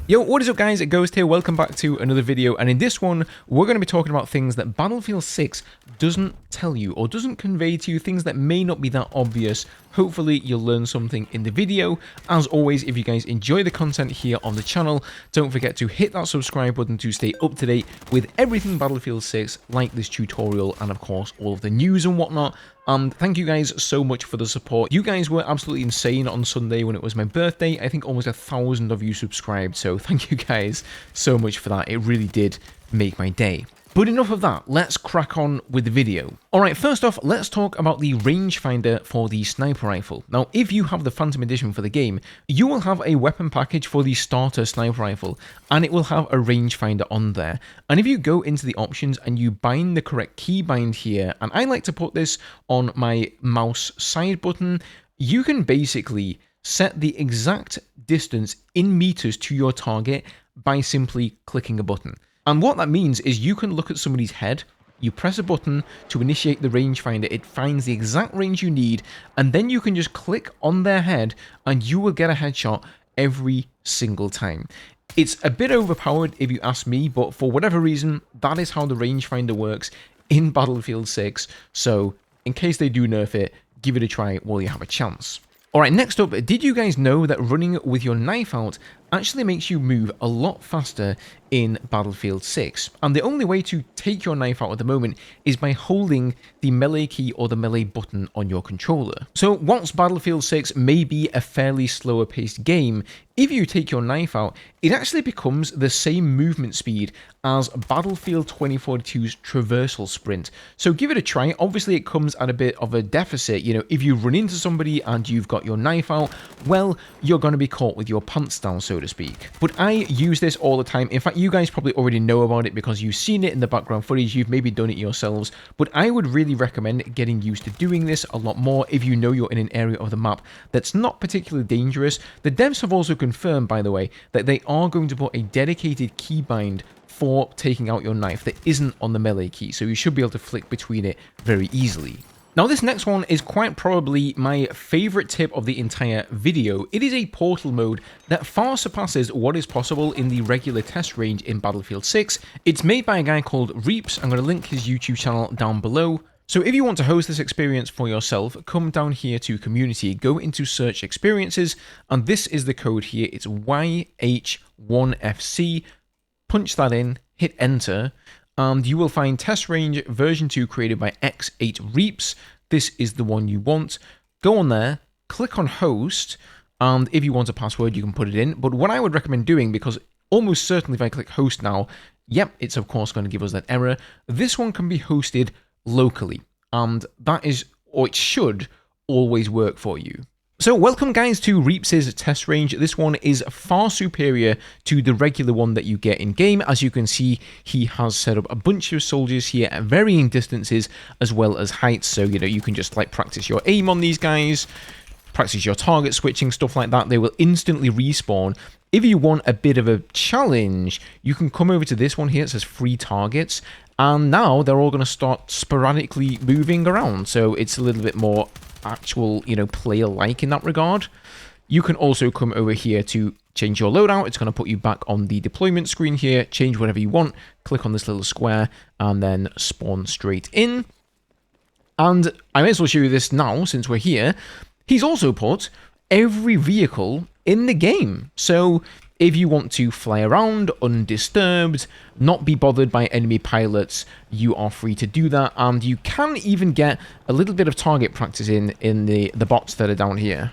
Yo, what is up guys, it Ghost here, welcome back to another video, and in this one, we're going to be talking about things that Battlefield 6 doesn't tell you, or doesn't convey to you, things that may not be that obvious. Hopefully you'll learn something in the video. As always, if you guys enjoy the content here on the channel, don't forget to hit that subscribe button to stay up to date with everything Battlefield 6, like this tutorial, and of course, all of the news and whatnot. And thank you guys so much for the support. You guys were absolutely insane on Sunday when it was my birthday. I think almost 1,000 of you subscribed, so thank you guys so much for that. It really did make my day. But enough of that, let's crack on with the video. Alright, first off, let's talk about the rangefinder for the sniper rifle. Now, if you have the Phantom Edition for the game, you will have a weapon package for the starter sniper rifle, and it will have a rangefinder on there. And if you go into the options and you bind the correct keybind here, and I like to put this on my mouse side button, you can basically set the exact distance in meters to your target by simply clicking a button. And what that means is you can look at somebody's head, you press a button to initiate the rangefinder, it finds the exact range you need, and then you can just click on their head and you will get a headshot every single time. It's a bit overpowered if you ask me, but for whatever reason, that is how the rangefinder works in Battlefield 6, so in case they do nerf it, give it a try while you have a chance. Alright, next up, did you guys know that running with your knife out actually makes you move a lot faster in Battlefield 6? And the only way to take your knife out at the moment is by holding the melee key or the melee button on your controller. So whilst Battlefield 6 may be a fairly slower paced game, if you take your knife out, it actually becomes the same movement speed as Battlefield 2042's traversal sprint. So give it a try. Obviously it comes at a bit of a deficit. You know, if you run into somebody and you've got your knife out, well, you're going to be caught with your pants down, so to speak. But I use this all the time. In fact, you guys probably already know about it because you've seen it in the background footage, you've maybe done it yourselves, but I would really recommend getting used to doing this a lot more if you know you're in an area of the map that's not particularly dangerous. The devs have also confirmed, by the way, that they are going to put a dedicated keybind for taking out your knife that isn't on the melee key, so you should be able to flick between it very easily. Now this next one is quite probably my favourite tip of the entire video. It is a portal mode that far surpasses what is possible in the regular test range in Battlefield 6. It's made by a guy called Reaps. I'm going to link his YouTube channel down below. So if you want to host this experience for yourself, come down here to community, go into search experiences, and this is the code here. It's YH1FC. Punch that in, hit enter, and you will find test range version 2 created by X8 Reaps. This is the one you want. Go on there, click on host, and if you want a password, you can put it in. But what I would recommend doing, because almost certainly if I click host now, yep, it's of course going to give us that error. This one can be hosted locally, and that is, or it should, always work for you. So welcome guys to Reaps' test range. This one is far superior to the regular one that you get in game. As you can see, he has set up a bunch of soldiers here at varying distances as well as heights. So, you know, you can just like practice your aim on these guys, practice your target switching, stuff like that. They will instantly respawn. If you want a bit of a challenge, you can come over to this one here. It says free targets. And now they're all going to start sporadically moving around. So it's a little bit more actual, you know, player-like in that regard. You can also come over here to change your loadout. It's going to put you back on the deployment screen here. Change whatever you want. Click on this little square and then spawn straight in. And I may as well show you this now since we're here. He's also put every vehicle in the game. So if you want to fly around undisturbed, not be bothered by enemy pilots, you are free to do that. And you can even get a little bit of target practice in the bots that are down here.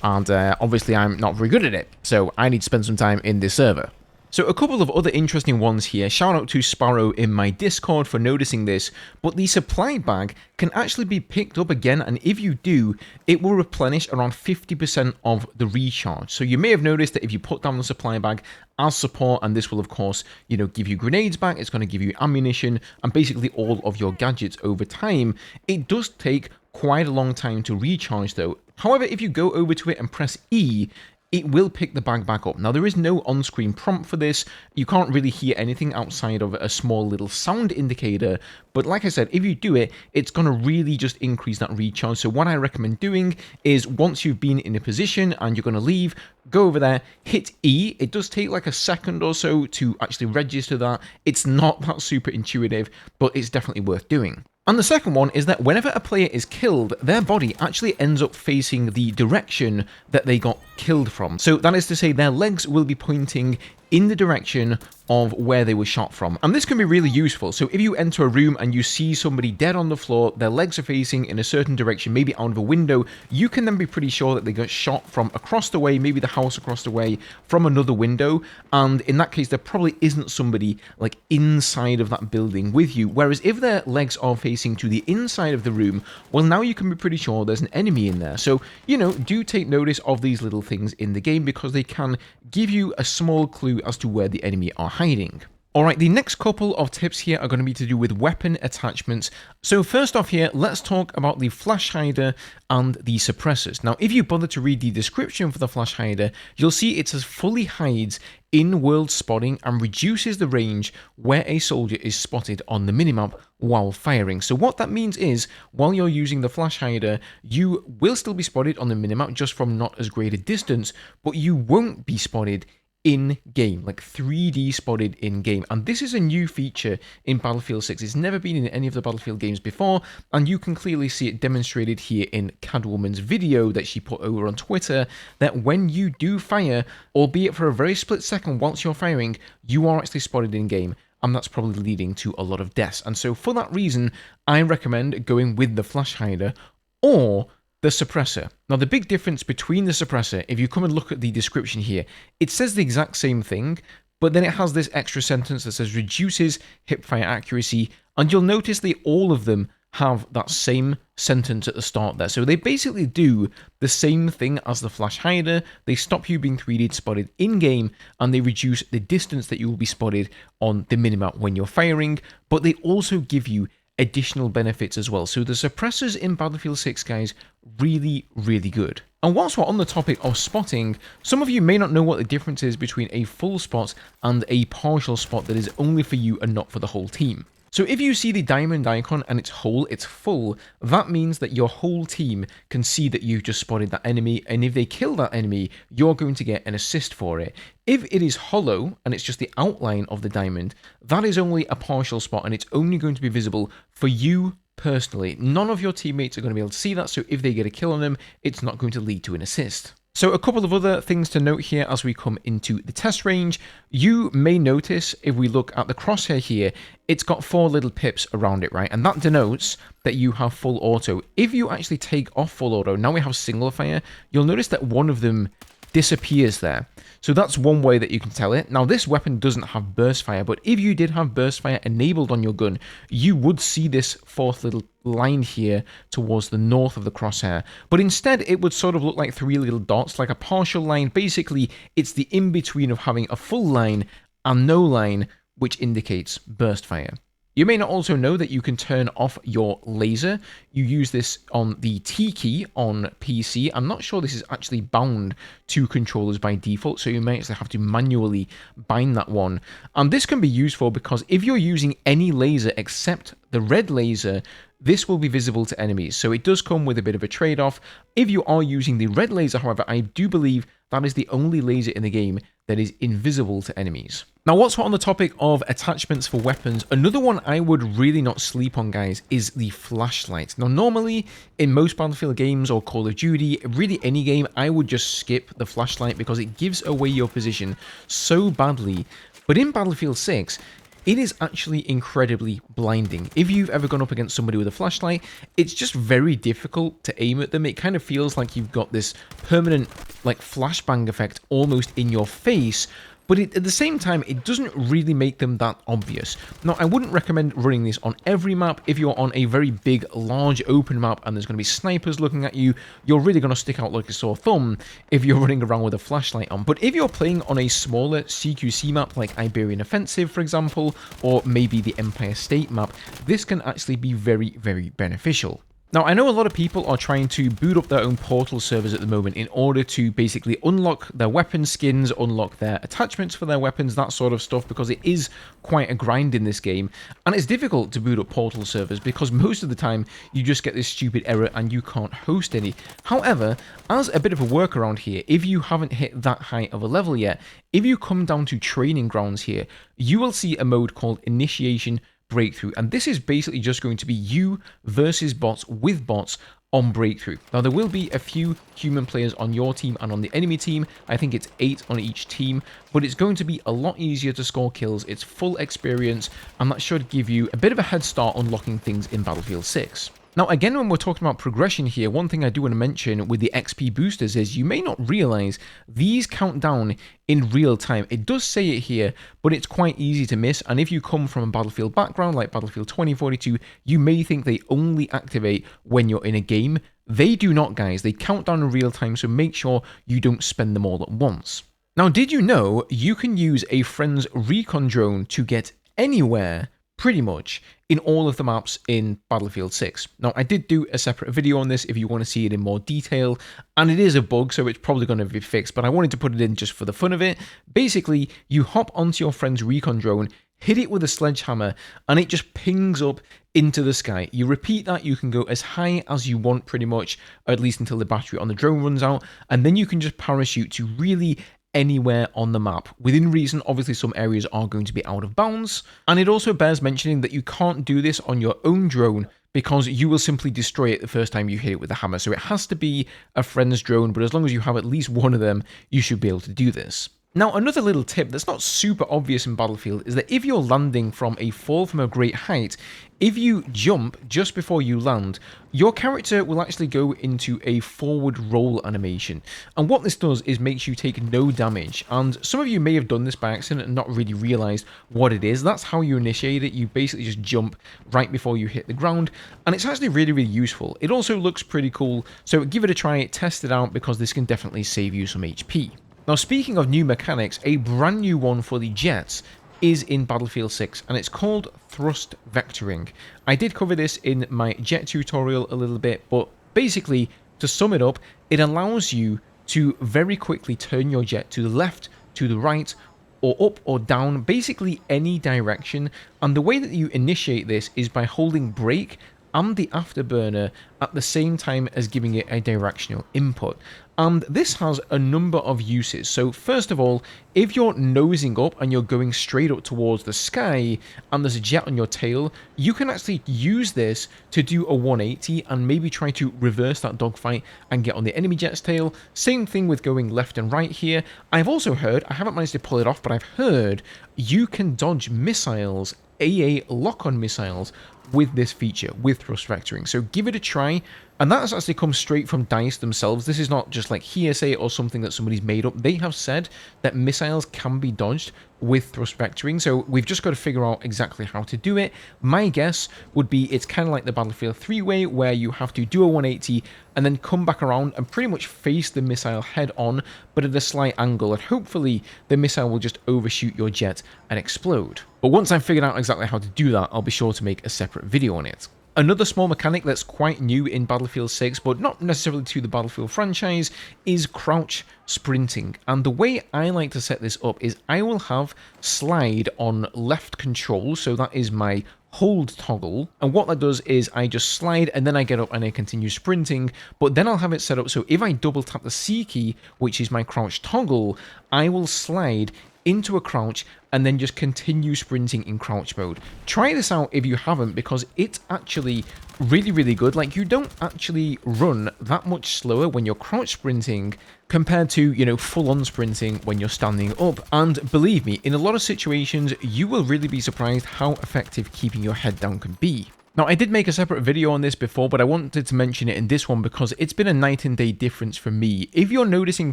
And obviously I'm not very good at it, so I need to spend some time in this server. So a couple of other interesting ones here. Shout out to Sparrow in my Discord for noticing this, but the supply bag can actually be picked up again, and if you do, it will replenish around 50% of the recharge. So you may have noticed that if you put down the supply bag as support, and this will of course, you know, give you grenades back, it's going to give you ammunition, and basically all of your gadgets over time. It does take quite a long time to recharge though. However, if you go over to it and press E, it will pick the bag back up. Now, there is no on-screen prompt for this. You can't really hear anything outside of a small little sound indicator. But like I said, if you do it, it's going to really just increase that recharge. So what I recommend doing is once you've been in a position and you're going to leave, go over there, hit E. It does take like a second or so to actually register that. It's not that super intuitive, but it's definitely worth doing. And the second one is that whenever a player is killed, their body actually ends up facing the direction that they got killed from. So that is to say, their legs will be pointing in the direction of where they were shot from. And this can be really useful. So if you enter a room and you see somebody dead on the floor, their legs are facing in a certain direction, maybe out of a window, you can then be pretty sure that they got shot from across the way, maybe the house across the way, from another window. And in that case, there probably isn't somebody like inside of that building with you. Whereas if their legs are facing to the inside of the room, well, now you can be pretty sure there's an enemy in there. So, you know, do take notice of these little things in the game because they can give you a small clue as to where the enemy are hiding. Alright, the next couple of tips here are going to be to do with weapon attachments. So first off here, let's talk about the flash hider and the suppressors. Now, if you bother to read the description for the flash hider, you'll see it says fully hides in-world spotting and reduces the range where a soldier is spotted on the minimap while firing. So what that means is, while you're using the flash hider, you will still be spotted on the minimap just from not as great a distance, but you won't be spotted in-game, like 3D spotted in-game. And this is a new feature in Battlefield 6. It's never been in any of the Battlefield games before, and you can clearly see it demonstrated here in Catwoman's video that she put over on Twitter, that when you do fire, albeit for a very split second whilst you're firing, you are actually spotted in-game. And that's probably leading to a lot of deaths. And so for that reason, I recommend going with the flash hider or the suppressor. Now, the big difference between the suppressor, if you come and look at the description here, it says the exact same thing, but then it has this extra sentence that says reduces hipfire accuracy, and you'll notice that all of them have that same sentence at the start there. So they basically do the same thing as the flash hider. They stop you being 3D spotted in-game, and they reduce the distance that you will be spotted on the minimap when you're firing, but they also give you additional benefits as well. So the suppressors in Battlefield 6, guys, really, really good. And whilst we're on the topic of spotting, some of you may not know what the difference is between a full spot and a partial spot that is only for you and not for the whole team. So if you see the diamond icon and it's whole, it's full, that means that your whole team can see that you've just spotted that enemy, and if they kill that enemy, you're going to get an assist for it. If it is hollow and it's just the outline of the diamond, that is only a partial spot and it's only going to be visible for you personally. None of your teammates are going to be able to see that, so if they get a kill on them, it's not going to lead to an assist. So a couple of other things to note here as we come into the test range. You may notice if we look at the crosshair here, it's got 4 little pips around it, right? And that denotes that you have full auto. If you actually take off full auto, now we have single fire, you'll notice that one of them disappears there. So that's one way that you can tell it. Now, this weapon doesn't have burst fire, but if you did have burst fire enabled on your gun, you would see this 4th little line here towards the north of the crosshair. But instead, it would sort of look like 3 little dots, like a partial line. Basically, it's the in-between of having a full line and no line, which indicates burst fire. You may not also know that you can turn off your laser. You use this on the T key on PC. I'm not sure this is actually bound to controllers by default, so you may actually have to manually bind that one. And this can be useful because if you're using any laser except the red laser, this will be visible to enemies. So it does come with a bit of a trade-off. If you are using the red laser, however, I do believe that is the only laser in the game that is invisible to enemies. Now, whilst we're on the topic of attachments for weapons, another one I would really not sleep on, guys, is the flashlight. Now, normally in most Battlefield games or Call of Duty, really any game, I would just skip the flashlight because it gives away your position so badly. But in Battlefield 6, it is actually incredibly blinding. If you've ever gone up against somebody with a flashlight, it's just very difficult to aim at them. It kind of feels like you've got this permanent, like, flashbang effect almost in your face, but at the same time, it doesn't really make them that obvious. Now, I wouldn't recommend running this on every map. If you're on a very big, large, open map and there's going to be snipers looking at you, you're really going to stick out like a sore thumb if you're running around with a flashlight on. But if you're playing on a smaller CQC map, like Iberian Offensive, for example, or maybe the Empire State map, this can actually be very, very beneficial. Now, I know a lot of people are trying to boot up their own Portal servers at the moment in order to basically unlock their weapon skins, unlock their attachments for their weapons, that sort of stuff, because it is quite a grind in this game. And it's difficult to boot up Portal servers because most of the time you just get this stupid error and you can't host any. However, as a bit of a workaround here, if you haven't hit that high of a level yet, if you come down to training grounds here, you will see a mode called Initiation Breakthrough, and this is basically just going to be you versus bots with bots on Breakthrough. Now, there will be a few human players on your team and on the enemy team. I think it's 8 on each team, but it's going to be a lot easier to score kills. It's full experience, and that should give you a bit of a head start unlocking things in Battlefield 6. Now, again, when we're talking about progression here, one thing I do want to mention with the XP boosters is you may not realize these count down in real time. It does say it here, but it's quite easy to miss. And if you come from a Battlefield background like Battlefield 2042, you may think they only activate when you're in a game. They do not, guys. They count down in real time, so make sure you don't spend them all at once. Now, did you know you can use a friend's Recon drone to get anywhere pretty much in all of the maps in Battlefield 6. Now, I did do a separate video on this if you want to see it in more detail, and it is a bug, so it's probably going to be fixed, but I wanted to put it in just for the fun of it. Basically, you hop onto your friend's Recon drone, hit it with a sledgehammer, and it just pings up into the sky. You repeat that, you can go as high as you want pretty much, or at least until the battery on the drone runs out, and then you can just parachute to really anywhere on the map. Within reason, obviously some areas are going to be out of bounds, and it also bears mentioning that you can't do this on your own drone because you will simply destroy it the first time you hit it with a hammer. So it has to be a friend's drone, but as long as you have at least one of them, you should be able to do this. Now, another little tip that's not super obvious in Battlefield is that if you're landing from a fall from a great height, if you jump just before you land, your character will actually go into a forward roll animation. And what this does is makes you take no damage. And some of you may have done this by accident and not really realized what it is. That's how you initiate it. You basically just jump right before you hit the ground. And it's actually really, really useful. It also looks pretty cool. So give it a try, test it out, because this can definitely save you some HP. Now, speaking of new mechanics, a brand new one for the jets is in Battlefield 6, and it's called thrust vectoring. I did cover this in my jet tutorial a little bit, but basically, to sum it up, it allows you to very quickly turn your jet to the left, to the right, or up or down, basically any direction. And the way that you initiate this is by holding brake and the afterburner at the same time as giving it a directional input. And this has a number of uses. So first of all, if you're nosing up and you're going straight up towards the sky and there's a jet on your tail, you can actually use this to do a 180 and maybe try to reverse that dogfight and get on the enemy jet's tail. Same thing with going left and right here. I've also heard, I haven't managed to pull it off, but I've heard you can dodge missiles, AA lock-on missiles, with this feature, with thrust vectoring. So give it a try. And that has actually come straight from DICE themselves. This is not just like hearsay or something that somebody's made up. They have said that missiles can be dodged with thrust vectoring. So we've just got to figure out exactly how to do it. My guess would be it's kind of like the Battlefield 3 way, where you have to do a 180 and then come back around and pretty much face the missile head on, but at a slight angle. And hopefully the missile will just overshoot your jet and explode. But once I've figured out exactly how to do that, I'll be sure to make a separate video on it. Another small mechanic that's quite new in Battlefield 6, but not necessarily to the Battlefield franchise, is crouch sprinting. And the way I like to set this up is I will have slide on left control, so that is my hold toggle, and what that does is I just slide and then I get up and I continue sprinting. But then I'll have it set up so if I double tap the C key, which is my crouch toggle, I will slide into a crouch and then just continue sprinting in crouch mode. Try this out if you haven't, because it's actually really, really good. Like, you don't actually run that much slower when you're crouch sprinting compared to, you know, full-on sprinting when you're standing up. And believe me, in a lot of situations, you will really be surprised how effective keeping your head down can be. Now, I did make a separate video on this before, but I wanted to mention it in this one because it's been a night and day difference for me. If you're noticing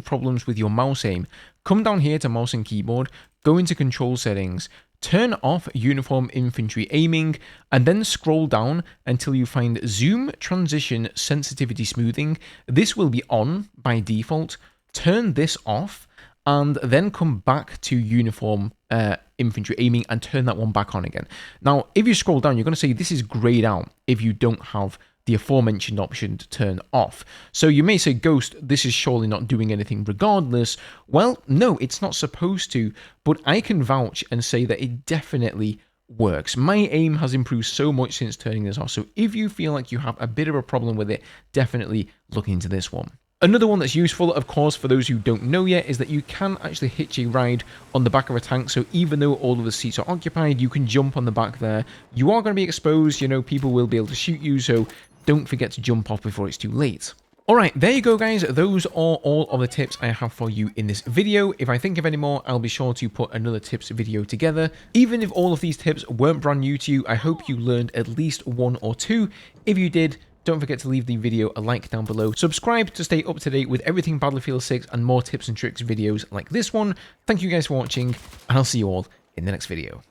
problems with your mouse aim, come down here to mouse and keyboard, go into control settings, turn off uniform infantry aiming, and then scroll down until you find zoom transition sensitivity smoothing. This will be on by default. Turn this off, and then come back to uniform infantry aiming and turn that one back on again. Now, if you scroll down, you're going to see this is grayed out if you don't have the aforementioned option to turn off. So you may say, Ghost, this is surely not doing anything regardless. Well, no, it's not supposed to, but I can vouch and say that it definitely works. My aim has improved so much since turning this off, so if you feel like you have a bit of a problem with it, definitely look into this one. Another one that's useful, of course, for those who don't know yet, is that you can actually hitch a ride on the back of a tank, so even though all of the seats are occupied, you can jump on the back there. You are going to be exposed, you know, people will be able to shoot you, so don't forget to jump off before it's too late. Alright, there you go guys, those are all of the tips I have for you in this video. If I think of any more, I'll be sure to put another tips video together. Even if all of these tips weren't brand new to you, I hope you learned at least one or two. If you did, don't forget to leave the video a like down below. Subscribe to stay up to date with everything Battlefield 6 and more tips and tricks videos like this one. Thank you guys for watching, and I'll see you all in the next video.